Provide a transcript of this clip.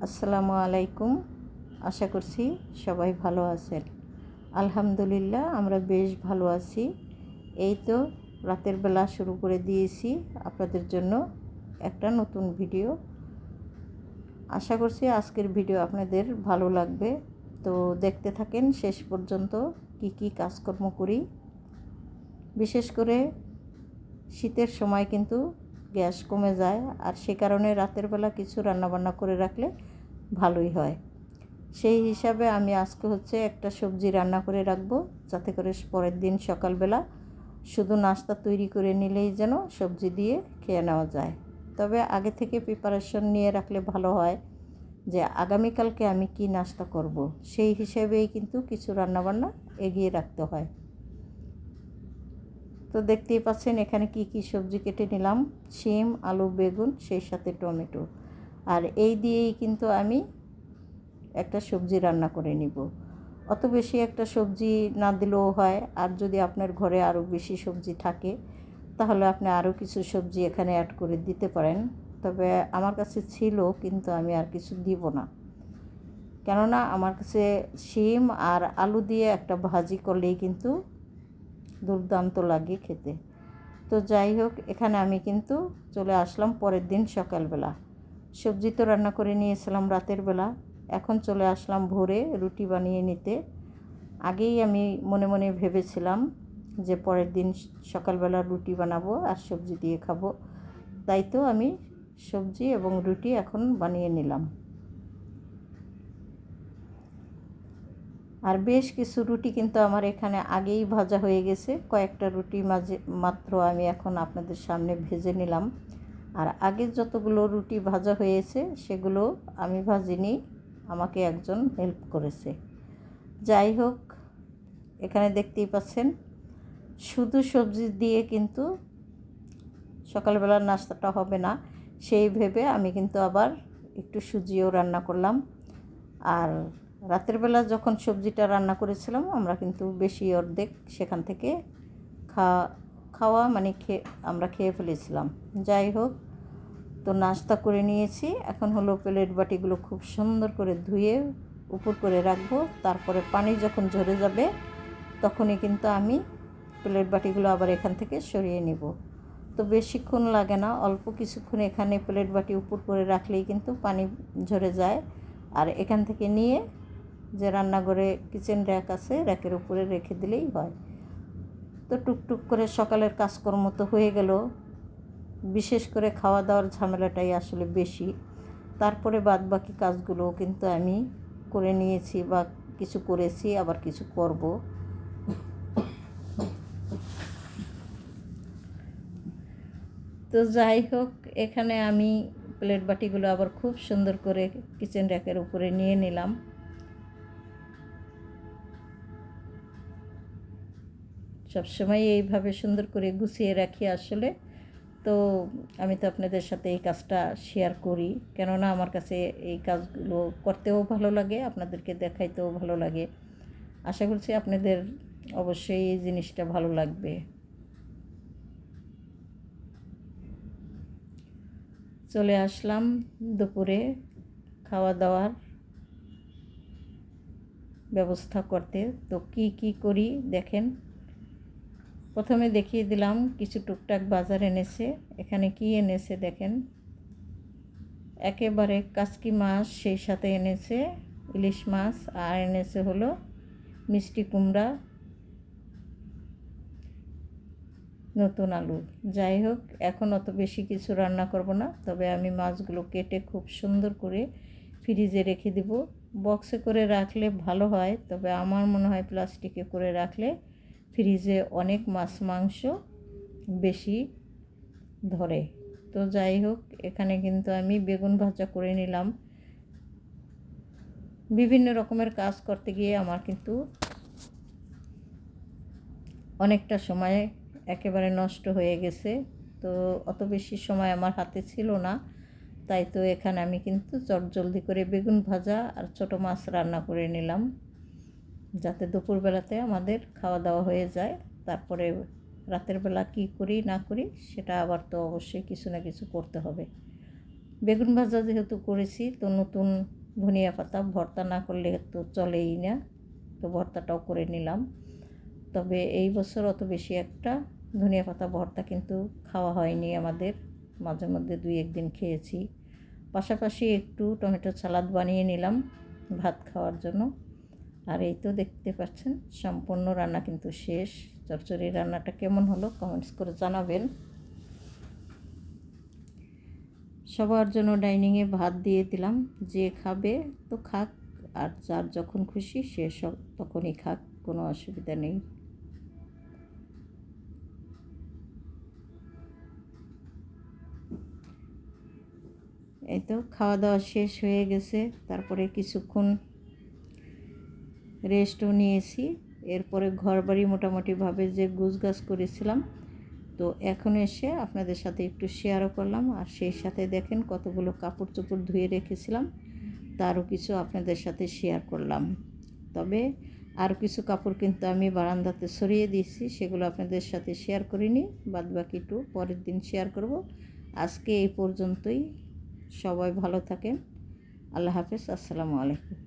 আসসালামু আলাইকুম। আশা করছি সবাই ভালো আছেন। আলহামদুলিল্লাহ আমরা বেশ ভালো আছি। এই তো রাতের বেলা শুরু করে দিয়েছি আপনাদের জন্য একটা নতুন ভিডিও। আশা করছি আজকের ভিডিও আপনাদের ভালো লাগবে। তো দেখতে থাকেন শেষ পর্যন্ত কি কি কাজকর্ম করি। বিশেষ করে শীতের সময় কিন্তু গ্যাস কমে যায়, আর সে কারণে রাতের বেলা কিছু রান্নাবান্না করে রাখলে ভালোই হয়। সেই হিসাবে আমি আজকে একটা সবজি রান্না করে রাখবো, যাতে করে পরের দিন সকালবেলা শুধু নাস্তা তৈরি করে নিলেই যেন সবজি দিয়ে খেয়ে নেওয়া যায়। তবে আগে থেকে প্রিপারেশন নিয়ে রাখলে ভালো হয় যে আগামীকালকে আমি কি নাস্তা করব, সেই হিসেবেই কিন্তু কিছু রান্নাবান্না এগিয়ে রাখতে হয়। তো দেখতেই পাচ্ছেন এখানে কি কি সবজি কেটে নিলাম। শিম, আলু, বেগুন, সেই সাথে টমেটো। আর এই দিয়েই কিন্তু আমি একটা সবজি রান্না করে নিব। অত বেশি একটা সবজি না দিলেও হয়, আর যদি আপনার ঘরে আরও বেশি সবজি থাকে তাহলে আপনি আরও কিছু সবজি এখানে অ্যাড করে দিতে পারেন। তবে আমার কাছে ছিল, কিন্তু আমি আর কিছু দিব না, কেননা আমার কাছে শিম আর আলু দিয়ে একটা ভাজি করলেই কিন্তু দুর্দান্ত লাগে খেতে। তো যাই হোক, এখানে আমি কিন্তু চলে আসলাম পরের দিন সকালবেলা। সবজি তো রান্না করে নিয়েছিলাম রাতের বেলা, এখন চলে আসলাম ভোরে রুটি বানিয়ে নিতে। আগেই আমি মনে মনে ভেবেছিলাম যে পরের দিন সকালবেলা রুটি বানাবো আর সবজি দিয়ে খাবো। তাই তো আমি সবজি এবং রুটি এখন বানিয়ে নিলাম। আর বেশ কিছু রুটি কিন্তু আমার এখানে আগেই ভাজা হয়ে গেছে। কয়েকটা রুটি মাত্র আমি এখন আপনাদের সামনে ভেজে নিলাম। আর আগের যতগুলো রুটি ভাজা হয়েছে সেগুলো আমি ভাজিনি, আমাকে একজন হেল্প করেছে। যাই হোক, এখানে দেখতেই পাচ্ছেন শুধু সবজি দিয়ে কিন্তু সকালবেলার নাস্তাটা হবে না, সেই ভেবে আমি কিন্তু আবার একটু সুজিও রান্না করলাম। আর রাতের বেলা যখন সবজিটা রান্না করেছিলাম আমরা কিন্তু বেশি অর্ধেক সেখান থেকে খাওয়া মানে আমরা খেয়ে ফেলেছিলাম। যাই হোক, তো নাস্তা করে নিয়েছি। এখন প্লেট বাটিগুলো খুব সুন্দর করে ধুয়ে উপর করে রাখবো। তারপরে পানি যখন ঝরে যাবে তখনই কিন্তু আমি প্লেট বাটিগুলো আবার এখান থেকে সরিয়ে নেব। তো বেশিক্ষণ লাগে না, অল্প কিছুক্ষণ এখানে প্লেট বাটি উপর করে রাখলেই কিন্তু পানি ঝরে যায়। আর এখান থেকে নিয়ে যে রান্নাঘরে কিচেন র্যাক আছে, র্যাকের উপরে রেখে দিলেই হয়। তো টুকটুক করে সকালের কাজকর্ম তো হয়ে গেল। বিশেষ করে খাওয়া দাওয়ার ঝামেলাটাই আসলে বেশি। তারপরে বাদবাকি কাজগুলো কিন্তু আমি করে নিয়েছি, বা কিছু করেছি, আবার কিছু করব। তো যাই হোক, এখানে আমি প্লেট বাটিগুলো আবার খুব সুন্দর করে কিচেন র্যাকের উপরে নিয়ে নিলাম। সবসময় এইভাবে সুন্দর করে গুছিয়ে রাখি আসলে। তো আমি তো আপনাদের সাথে এই কাজটা শেয়ার করি, কেননা আমার কাছে এই কাজগুলো করতেও ভালো লাগে, আপনাদেরকে দেখাইতেও ভালো লাগে। আশা করছি আপনাদের অবশ্যই এই জিনিসটা ভালো লাগবে। চলে আসলাম দুপুরে খাওয়া দাওয়ার ব্যবস্থা করতে। তো কি কি করি দেখেন। প্রথমে দেখিয়ে দিলাম কিছু টুকটাক বাজার এনেছে। এখানে কি এনেছে দেখেন, একেবারে কাচকি মাছ, সেই সাথে এনেছে ইলিশ মাছ, আর এনেছে মিষ্টি কুমড়া, নতুন আলু। যাই হোক, এখন অত বেশি কিছু রান্না করব না, তবে আমি মাছগুলো কেটে খুব সুন্দর করে ফ্রিজে রেখে দেব। বক্সে করে রাখলে ভালো হয়, তবে আমার মনে হয় প্লাস্টিকে করে রাখলে ফ্রিজে অনেক মাছ মাংস বেশি ধরে। তো যাই হোক, এখানে কিন্তু আমি বেগুন ভাজা করে নিলাম। বিভিন্ন রকমের কাজ করতে গিয়ে আমার কিন্তু অনেকটা সময় একেবারে নষ্ট হয়ে গেছে। তো অত বেশি সময় আমার হাতে ছিল না, তাই তো এখানে আমি কিন্তু চটজলদি করে বেগুন ভাজা আর ছোটো মাছ রান্না করে নিলাম, যাতে দুপুরবেলাতে আমাদের খাওয়া দাওয়া হয়ে যায়। তারপরে রাতের বেলা কী করি না করি সেটা আবার তো অবশ্যই কিছু না কিছু করতে হবে। বেগুন ভাজা যেহেতু করেছি, তো নতুন ধনিয়া পাতা ভর্তা না করলে তো চলেই না, তো ভর্তাটাও করে নিলাম। তবে এই বছর অত বেশি একটা ধনিয়া পাতা ভর্তা কিন্তু খাওয়া হয়নি আমাদের, মাঝে মধ্যে 2-1 দিন খেয়েছি। পাশাপাশি একটু টমেটো সালাদ বানিয়ে নিলাম ভাত খাওয়ার জন্য। আর এই তো দেখতে পাচ্ছেন সম্পূর্ণ রান্না কিন্তু শেষ। চচ্চড়ি রান্নাটা কেমন হলো কমেন্টস করে জানাবেন। সবার জন্য ডাইনিংয়ে ভাত দিয়ে দিলাম, যে খাবে তো খাক, আর যার যখন খুশি সে সব তখনই খাক, কোনো অসুবিধা নেই। এই তো খাওয়া দাওয়া শেষ হয়ে গেছে, তারপরে কিছুক্ষণ রেস্টও নিয়েছি। এরপরে ঘরবাড়ি মোটামুটিভাবে যে গুছগাছ করেছিলাম, তো এখন এসে আপনাদের সাথে একটু শেয়ারও করলাম। আর সেই সাথে দেখেন কতগুলো কাপড় চোপড় ধুয়ে রেখেছিলাম, তারও কিছু আপনাদের সাথে শেয়ার করলাম। তবে আরও কিছু কাপড় কিন্তু আমি বারান্দাতে সরিয়ে দিয়েছি, সেগুলো আপনাদের সাথে শেয়ার করিনি, বাদবাকি একটু পরের দিন শেয়ার করব। আজকে এই পর্যন্তই, সবাই ভালো থাকেন, আল্লাহ হাফেজ, আসসালামু আলাইকুম।